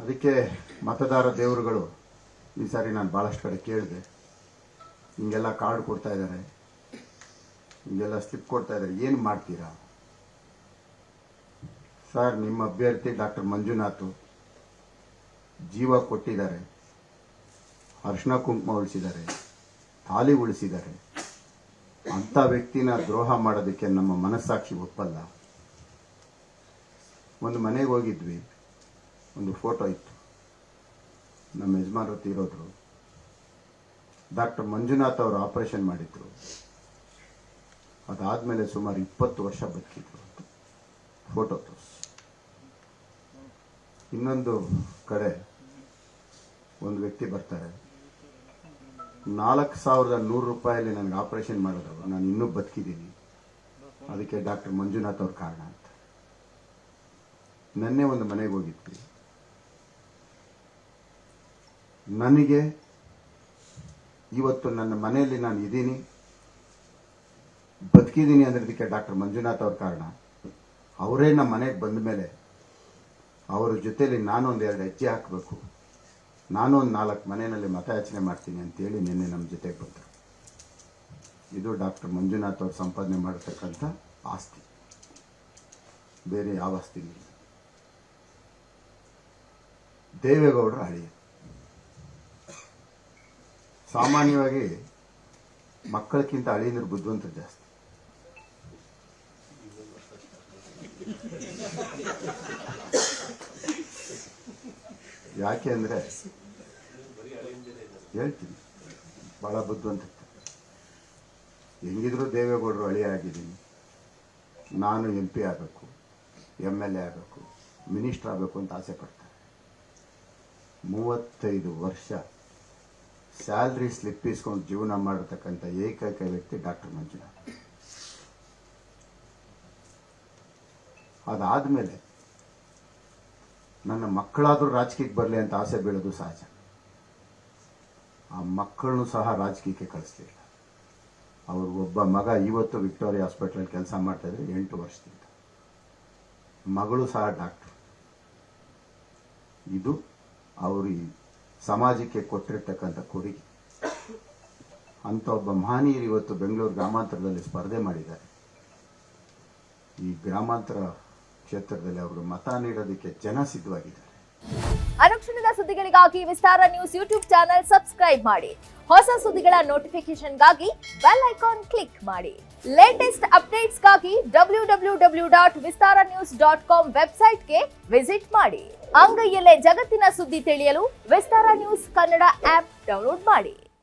ಅದಕ್ಕೆ ಮತದಾರ ದೇವರುಗಳು ಈ ಸಾರಿ ನಾನು ಭಾಳಷ್ಟು ಕಡೆ ಕೇಳಿದೆ, ಹಿಂಗೆಲ್ಲ ಕಾರ್ಡ್ ಕೊಡ್ತಾ ಇದ್ದಾರೆ, ಹಿಂಗೆಲ್ಲ ಸ್ಲಿಪ್ ಕೊಡ್ತಾ ಇದ್ದಾರೆ, ಏನು ಮಾಡ್ತೀರಾ ಸರ್? ನಿಮ್ಮ ಅಭ್ಯರ್ಥಿ ಡಾಕ್ಟರ್ ಮಂಜುನಾಥ್ ಜೀವ ಕೊಟ್ಟಿದ್ದಾರೆ, ಅರ್ಶಿನ ಕುಂಕುಮ ಉಳಿಸಿದ್ದಾರೆ, ತಾಲಿ ಉಳಿಸಿದ್ದಾರೆ. ಅಂಥ ವ್ಯಕ್ತಿನ ದ್ರೋಹ ಮಾಡೋದಕ್ಕೆ ನಮ್ಮ ಮನಸ್ಸಾಕ್ಷಿ ಒಪ್ಪಲ್ಲ. ಒಂದು ಮನೆಗೆ ಹೋಗಿದ್ವಿ, ಒಂದು ಫೋಟೋ ಇತ್ತು, ನಮ್ಮ ಯಜಮಾನರು ತೀರೋದ್ರು. ಡಾಕ್ಟರ್ ಮಂಜುನಾಥ್ ಅವರು ಆಪರೇಷನ್ ಮಾಡಿದ್ರು, ಅದಾದಮೇಲೆ ಸುಮಾರು 20 ವರ್ಷ ಬದುಕಿದ್ರು. ಫೋಟೋ ತೋರಿಸಿ. ಇನ್ನೊಂದು ಕಡೆ ಒಂದು ವ್ಯಕ್ತಿ ಬರ್ತಾರೆ, 4100 ರೂಪಾಯಲ್ಲಿ ನನಗೆ ಆಪರೇಷನ್ ಮಾಡಿದ್ರು, ನಾನು ಇನ್ನೂ ಬದುಕಿದ್ದೀನಿ, ಅದಕ್ಕೆ ಡಾಕ್ಟರ್ ಮಂಜುನಾಥ್ ಅವ್ರ ಕಾರಣ ಅಂತ. ನನ್ನೇ ಒಂದು ಮನೆಗೆ ಹೋಗಿದ್ವಿ, ನನಗೆ ಇವತ್ತು ನನ್ನ ಮನೆಯಲ್ಲಿ ನಾನು ಇದ್ದೀನಿ, ಬದುಕಿದ್ದೀನಿ ಅನ್ನೋದಕ್ಕೆ ಡಾಕ್ಟರ್ ಮಂಜುನಾಥ್ ಅವ್ರ ಕಾರಣ. ಅವರೇ ನಮ್ಮ ಮನೆಗೆ ಬಂದ ಮೇಲೆ ಅವರ ಜೊತೆಯಲ್ಲಿ ನಾನು ಒಂದು 2 ಹೆಜ್ಜೆ ಹಾಕಬೇಕು, ನಾನು ಒಂದು 4 ಮನೆಯಲ್ಲಿ ಮತಯಾಚನೆ ಮಾಡ್ತೀನಿ ಅಂತೇಳಿ ನಿನ್ನೆ ನಮ್ಮ ಜೊತೆಗೆ ಬಂದರು. ಇದು ಡಾಕ್ಟರ್ ಮಂಜುನಾಥ್ ಅವರು ಸಂಪಾದನೆ ಮಾಡತಕ್ಕಂಥ ಆಸ್ತಿ, ಬೇರೆ ಯಾವ ಆಸ್ತಿ ಇಲ್ಲ. ದೇವೇಗೌಡರ ಅಳಿಯ. ಸಾಮಾನ್ಯವಾಗಿ ಮಕ್ಕಳಕ್ಕಿಂತ ಅಳಿಯಂದ್ರೆ ಬುದ್ಧಿವಂತರು ಜಾಸ್ತಿ. ಯಾಕೆ ಅಂದರೆ ಹೇಳ್ತೀನಿ, ಭಾಳ ಬುದ್ಧಿವಂತ. ಹೆಂಗಿದ್ರು ದೇವೇಗೌಡರು ಅಳಿಯ ಆಗಿದ್ದೀನಿ, ನಾನು MP ಆಗಬೇಕು, MLA ಆಗಬೇಕು, ಮಿನಿಸ್ಟರ್ ಆಗಬೇಕು ಅಂತ ಆಸೆ ಪಡ್ತಾರೆ. 35 ವರ್ಷ ಸ್ಯಾಲ್ರಿ ಸ್ಲಿಪ್ ಇಸ್ಕೊಂಡು ಜೀವನ ಮಾಡಿರ್ತಕ್ಕಂಥ ಏಕೈಕ ವ್ಯಕ್ತಿ ಡಾಕ್ಟರ್ ಮಂಜುನಾಥ್. ಅದಾದಮೇಲೆ ನನ್ನ ಮಕ್ಕಳಾದರೂ ರಾಜಕೀಯಕ್ಕೆ ಬರಲಿ ಅಂತ ಆಸೆ ಬೀಳೋದು ಸಹಜ. ಆ ಮಕ್ಕಳನ್ನು ಸಹ ರಾಜಕೀಯಕ್ಕೆ ಕಳಿಸ್ಲಿಲ್ಲ. ಅವರು ಒಬ್ಬ ಮಗ ಇವತ್ತು ವಿಕ್ಟೋರಿಯಾ ಹಾಸ್ಪಿಟಲ್ ಕೆಲಸ ಮಾಡ್ತಾಯಿದ್ರೆ 8 ವರ್ಷದಿಂದ, ಮಗಳು ಸಹ ಡಾಕ್ಟರ್. ಇದು ಅವರು ಈ ಸಮಾಜಕ್ಕೆ ಕೊಟ್ಟಿರ್ತಕ್ಕಂಥ ಕೊಡುಗೆ. ಅಂಥ ಒಬ್ಬ ಮಹನೀಯರು ಇವತ್ತು ಬೆಂಗಳೂರು ಗ್ರಾಮಾಂತರದಲ್ಲಿ ಸ್ಪರ್ಧೆ ಮಾಡಿದ್ದಾರೆ. ಈ ಗ್ರಾಮಾಂತರ ಕ್ಷೇತ್ರದಲ್ಲಿ ಅವರು ಮತ ನೀಡೋದಕ್ಕೆ ಜನ ಸಿದ್ಧವಾಗಿದ್ದಾರೆ. ಅನುಕ್ಷಣದ ಸುದ್ದಿಗಳಿಗಾಗಿ ವಿಸ್ತಾರ ನ್ಯೂಸ್ ಯೂಟ್ಯೂಬ್ ಚಾನೆಲ್ ಸಬ್ಸ್ಕ್ರೈಬ್ ಮಾಡಿ. ಹೊಸ ಸುದ್ದಿಗಳ ನೋಟಿಫಿಕೇಶನ್ಗಾಗಿ ಬೆಲ್ ಐಕಾನ್ ಕ್ಲಿಕ್ ಮಾಡಿ. ಲೇಟೆಸ್ಟ್ ಅಪ್ಡೇಟ್ಸ್ಗಾಗಿ www.vistaranews.com ವೆಬ್ಸೈಟ್ಗೆ ವಿಸಿಟ್ ಮಾಡಿ. ಅಂಗೈಯಲ್ಲೇ ಜಗತ್ತಿನ ಸುದ್ದಿ ತಿಳಿಯಲು ವಿಸ್ತಾರ ನ್ಯೂಸ್ ಕನ್ನಡ ಆಪ್ ಡೌನ್ಲೋಡ್ ಮಾಡಿ.